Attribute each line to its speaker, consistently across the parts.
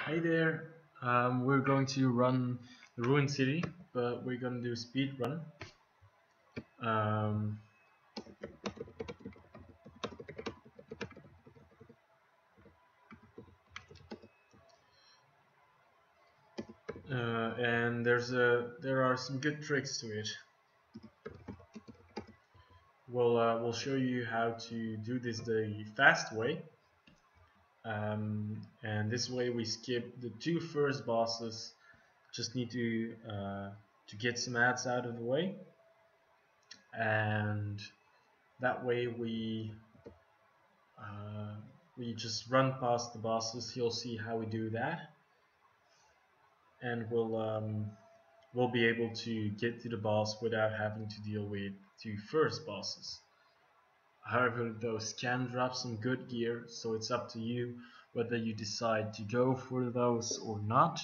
Speaker 1: Hey there, we're going to run the Ruined City, but we're going to do a speed run. Um, and there are some good tricks to it. We'll show you how to do this the fast way, and this way we skip the two first bosses. Just need to get some ads out of the way, and that way uh, we just run past the bosses. You'll see how we do that, and we'll be able to get to the boss without having to deal with two first bosses. However, those can drop some good gear, so it's up to you whether you decide to go for those or not.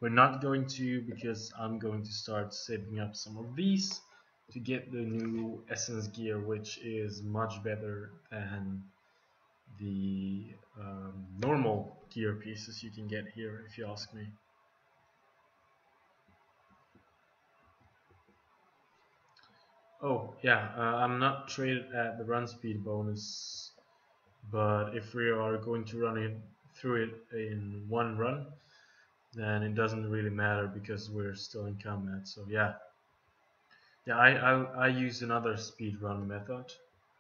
Speaker 1: We're not going to, because I'm going to start saving up some of these to get the new essence gear, which is much better than the normal gear pieces you can get here, if you ask me. Oh yeah, I'm not traded at the run speed bonus, but if we are going to run it through it in one run, then it doesn't really matter because we're still in combat. So yeah, I use another speed run method,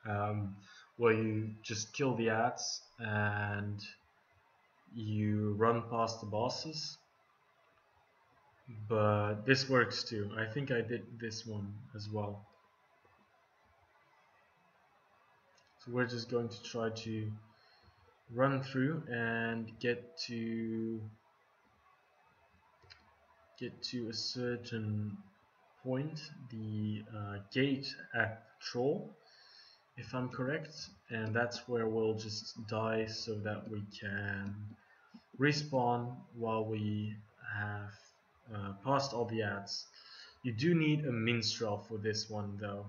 Speaker 1: um, where you just kill the ads and you run past the bosses. But this works too. I think I did this one as well. So we're just going to try to run through and get to a certain point, the gate at Troll, if I'm correct, and that's where we'll just die so that we can respawn while we have passed all the ads. You do need a minstrel for this one though.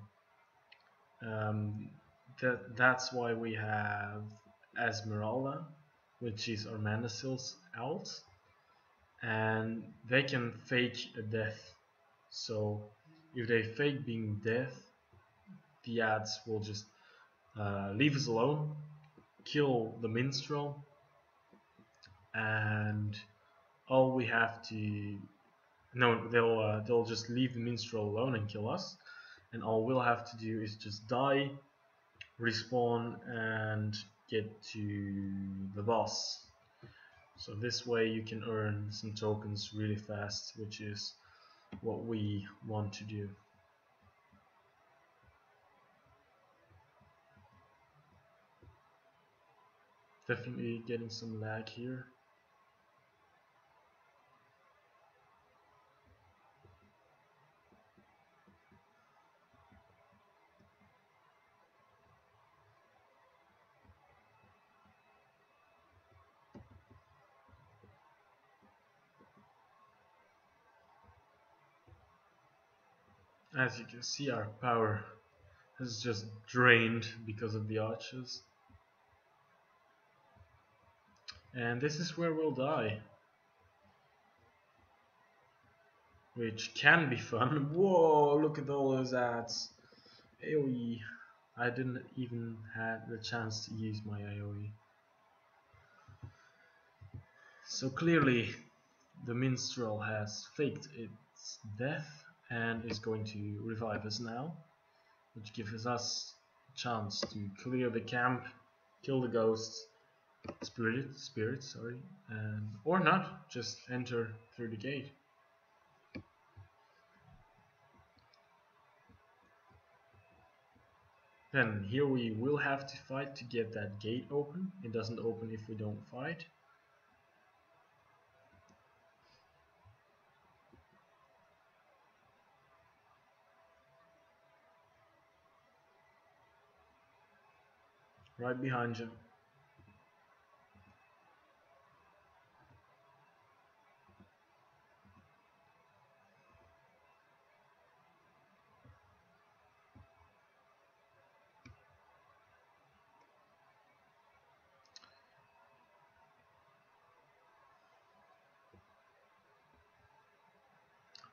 Speaker 1: Um, that's why we have Esmeralda, which is Armandasil's alt, and they can fake a death. So if they fake being death, the ads will just leave us alone, kill the minstrel, and all we have to no, they'll just leave the minstrel alone and kill us, and all we'll have to do is just die, respawn, and get to the boss. So this way you can earn some tokens really fast, which is what we want to do. Definitely getting some lag here. As you can see, our power has just drained because of the arches. And this is where we'll die, which can be fun. Whoa, look at all those ads. AoE. I didn't even have the chance to use my AoE. So clearly the minstrel has faked its death and is going to revive us now, which gives us a chance to clear the camp, kill the ghosts, spirits, sorry, and or not, just enter through the gate. Then here we will have to fight to get that gate open. It doesn't open if we don't fight. Right behind you.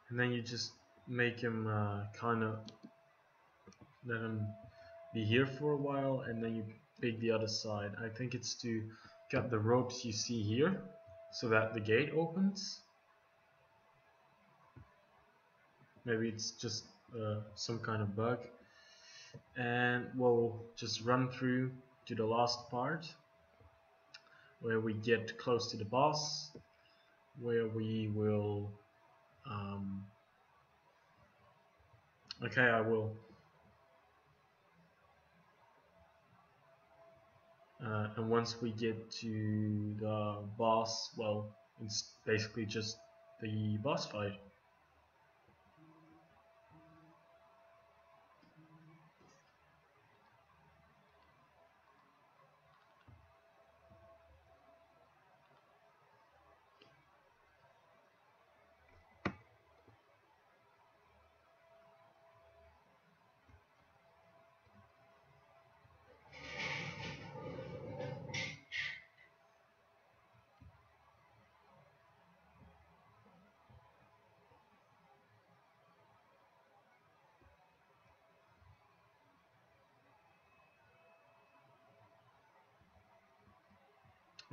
Speaker 1: and then you just make him kind of let him be here for a while, and then you pick the other side. I think it's to cut the ropes you see here so that the gate opens. Maybe it's just some kind of bug. And we'll just run through to the last part where we get close to the boss, where we will okay, I will and once we get to the boss, well, it's basically just the boss fight.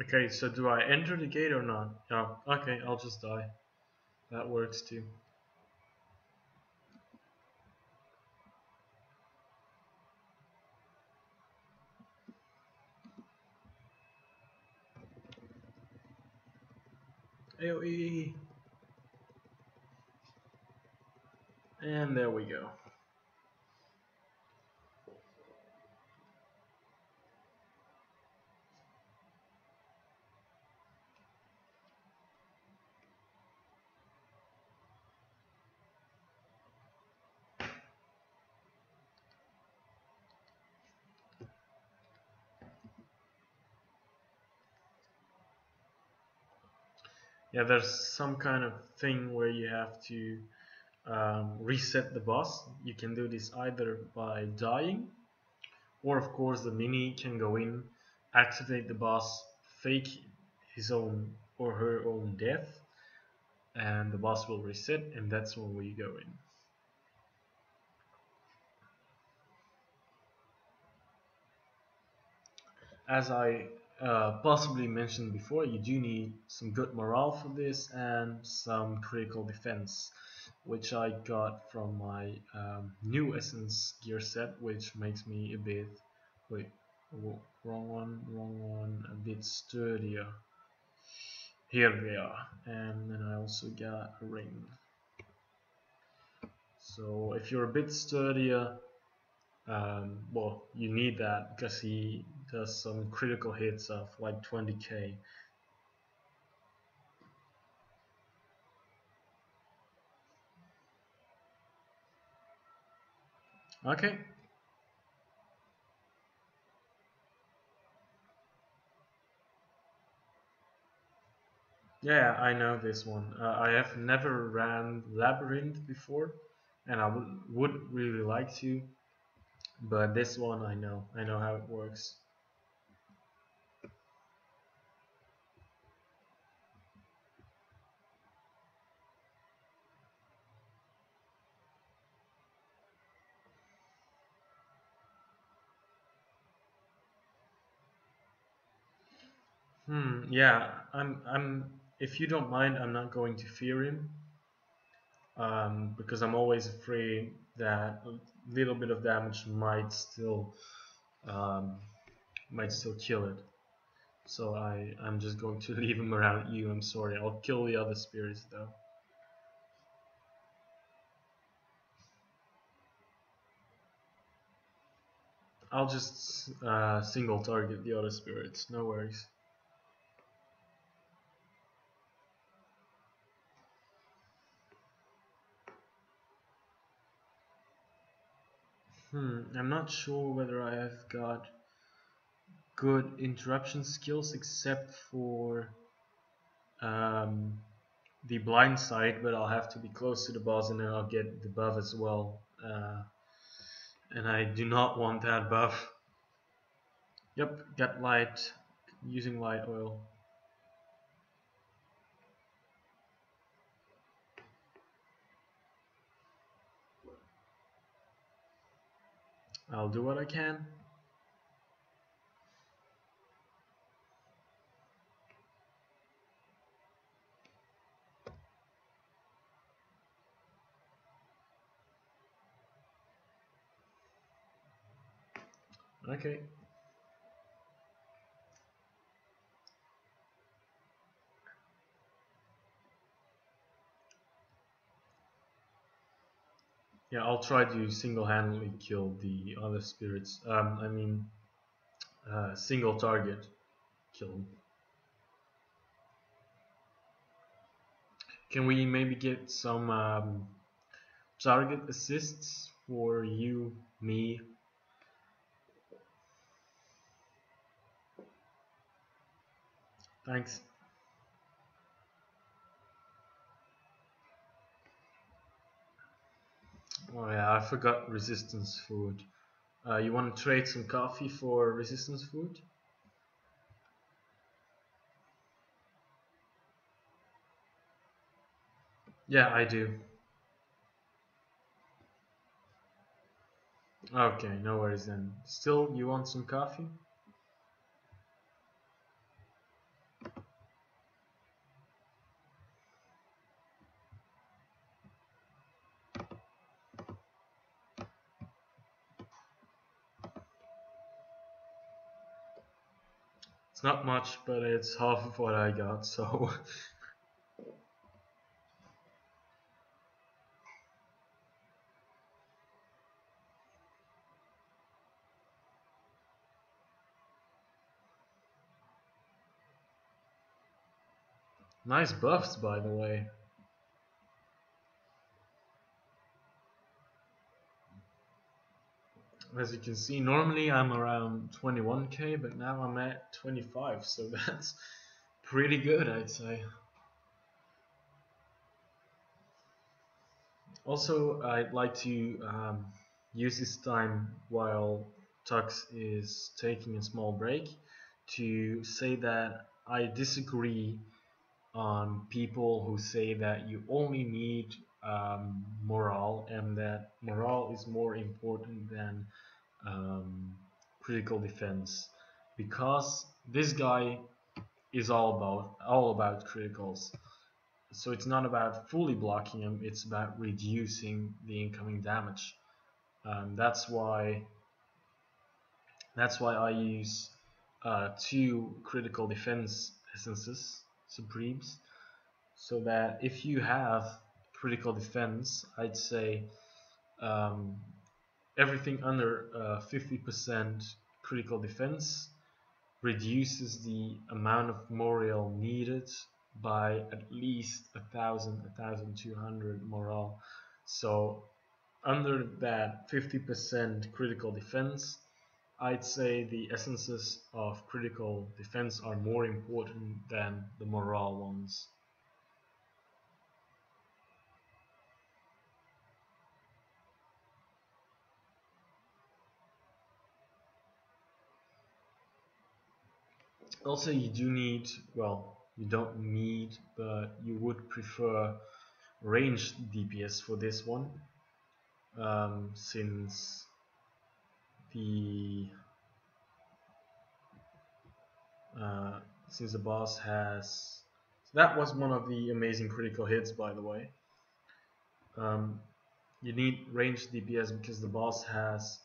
Speaker 1: Okay, so do I enter the gate or not? Oh, okay, I'll just die. That works too. AoE! And there we go. Yeah, there's some kind of thing where you have to reset the boss. You can do this either by dying, or of course the mini can go in, activate the boss, fake his own or her own death, and the boss will reset, and that's when we go in. As I possibly mentioned before, you do need some good morale for this and some critical defense, which I got from my new essence gear set, which makes me a bit, wait, wrong one, a bit sturdier. Here we are, and then I also got a ring. So if you're a bit sturdier, well, you need that because he does some critical hits of like 20k. Okay. Yeah, I know this one. I have never ran Labyrinth before, and I would really like to, but this one I know. I know how it works. Yeah, I'm. If you don't mind, I'm not going to fear him, because I'm always afraid that a little bit of damage um, might still kill it. So I'm just going to leave him around you. I'm sorry. I'll kill the other spirits though. I'll just single target the other spirits. No worries. I'm not sure whether I have got good interruption skills except for um, the blind side, but I'll have to be close to the boss and then I'll get the buff as well. And I do not want that buff. Yep, got light, using light oil. I'll do what I can. Okay. Yeah, I'll try to single-handedly kill the other spirits. I mean, single target kill them. Can we maybe get some target assists for you, me? Thanks. Oh yeah, I forgot resistance food. You want to trade some coffee for resistance food? Yeah, I do. Okay, no worries then. Still, you want some coffee? It's not much, but it's half of what I got, so nice buffs, by the way. As you can see, normally I'm around 21k, but now I'm at 25, so that's pretty good, I'd say. Also, I'd like to use this time while Tux is taking a small break to say that I disagree on people who say that you only need morale and that morale is more important than um, critical defense, because this guy is all about criticals. So it's not about fully blocking him; it's about reducing the incoming damage. That's why I use two critical defense essences, supremes, so that if you have critical defense, I'd say um, everything under 50% critical defense reduces the amount of morale needed by at least 1,200 morale. So under that 50% critical defense, I'd say the essences of critical defense are more important than the morale ones. Also, you do need, well, you don't need, but you would prefer ranged DPS for this one, since the uh, since the boss has. That was one of the amazing critical hits, by the way. Um, you need ranged DPS because the boss has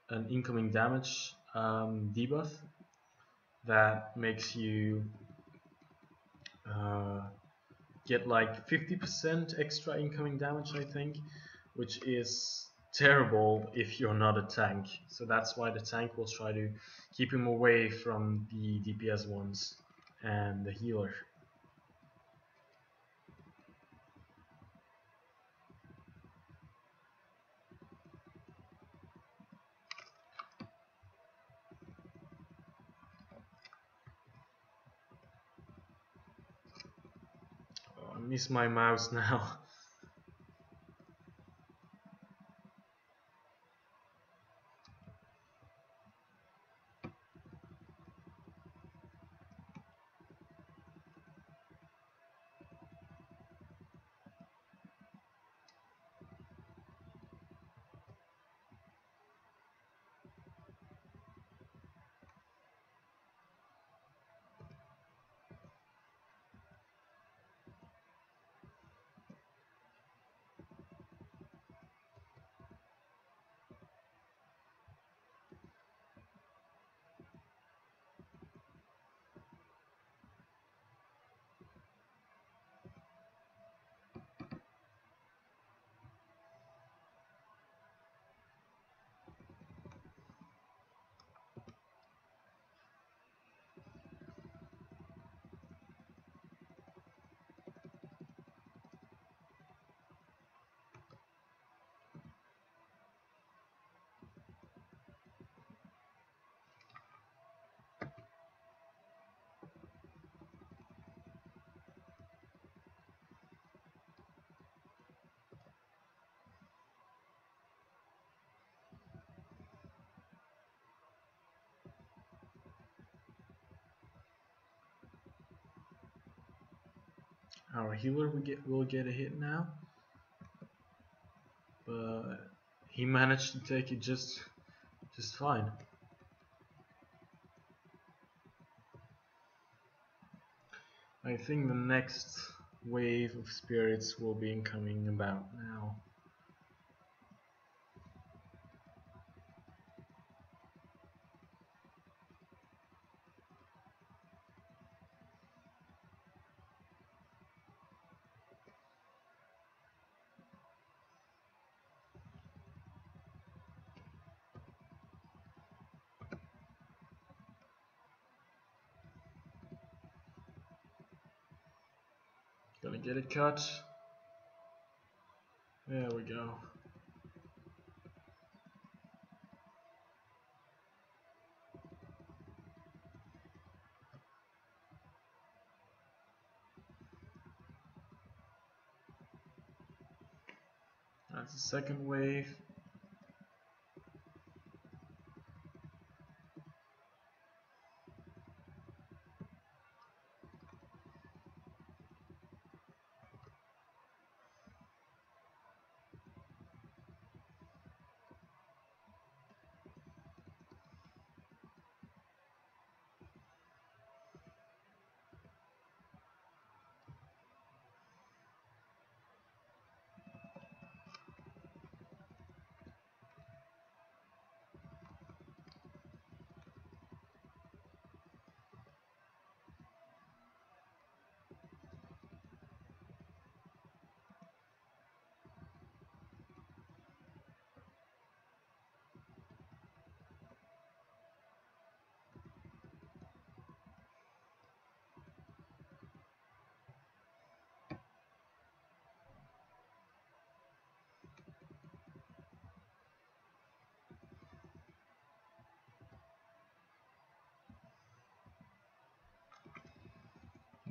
Speaker 1: an incoming damage debuff that makes you uh, get like 50% extra incoming damage, I think, which is terrible if you're not a tank. So that's why the tank will try to keep him away from the DPS ones and the healer. Oh, I miss my mouse now. Our healer will get a hit now, but he managed to take it just fine. I think the next wave of spirits will be incoming about now. Gonna get it cut. There we go. That's the second wave.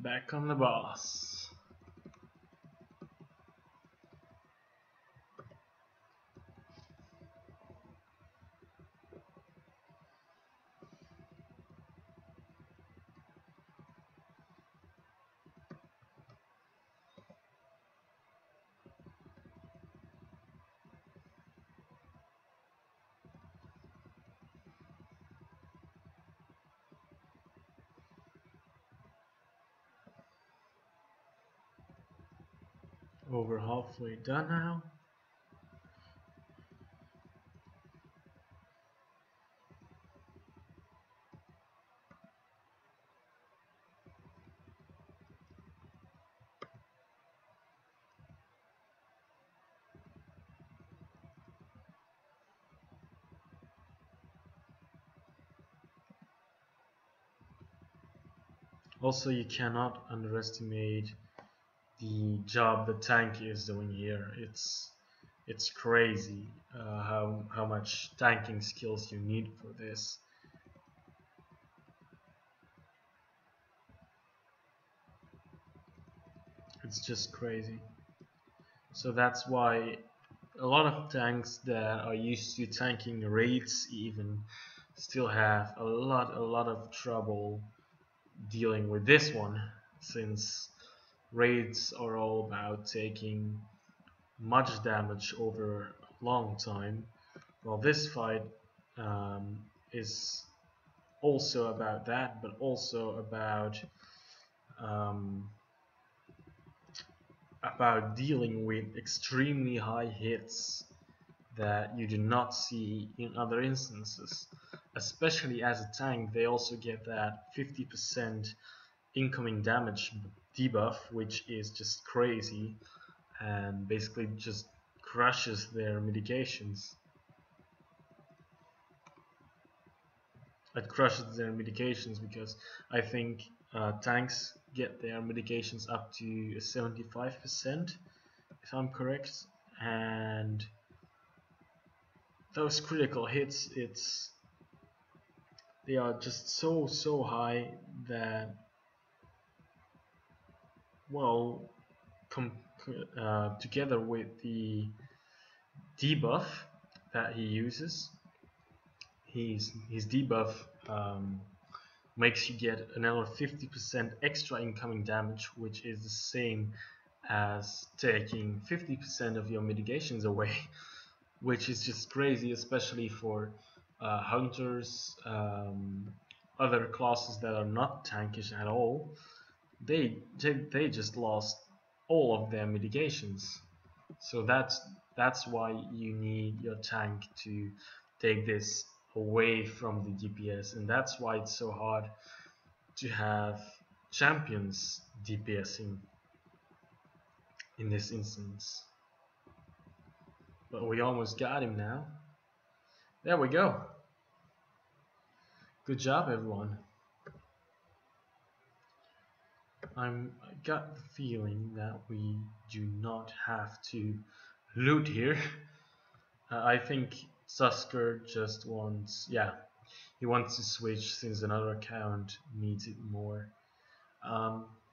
Speaker 1: Back on the boss. Over halfway done now. Also, you cannot underestimate the job the tank is doing here. It's crazy how much tanking skills you need for this. It's just crazy. So that's why a lot of tanks that are used to tanking raids even still have a lot of trouble dealing with this one, since raids are all about taking much damage over a long time, while this fight is also about that, but also um, about dealing with extremely high hits that you do not see in other instances. Especially as a tank, they also get that 50% incoming damage debuff, which is just crazy and basically just crushes their mitigations. It crushes their mitigations because I think tanks get their mitigations up to 75%, if I'm correct, and those critical hits, they are just so high that, well, together with the debuff that he uses, his debuff makes you get another 50% extra incoming damage, which is the same as taking 50% of your mitigations away, which is just crazy, especially for hunters, other classes that are not tankish at all. They just lost all of their mitigations. So that's why you need your tank to take this away from the DPS, and that's why it's so hard to have champions DPSing in this instance. But we almost got him now. There we go. Good job, everyone. I got the feeling that we do not have to loot here. I think Susker just wants, yeah, he wants to switch since another account needs it more.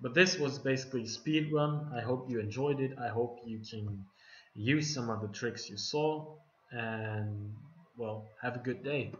Speaker 1: But this was basically a speed run. I hope you enjoyed it. I hope you can use some of the tricks you saw, and well, have a good day.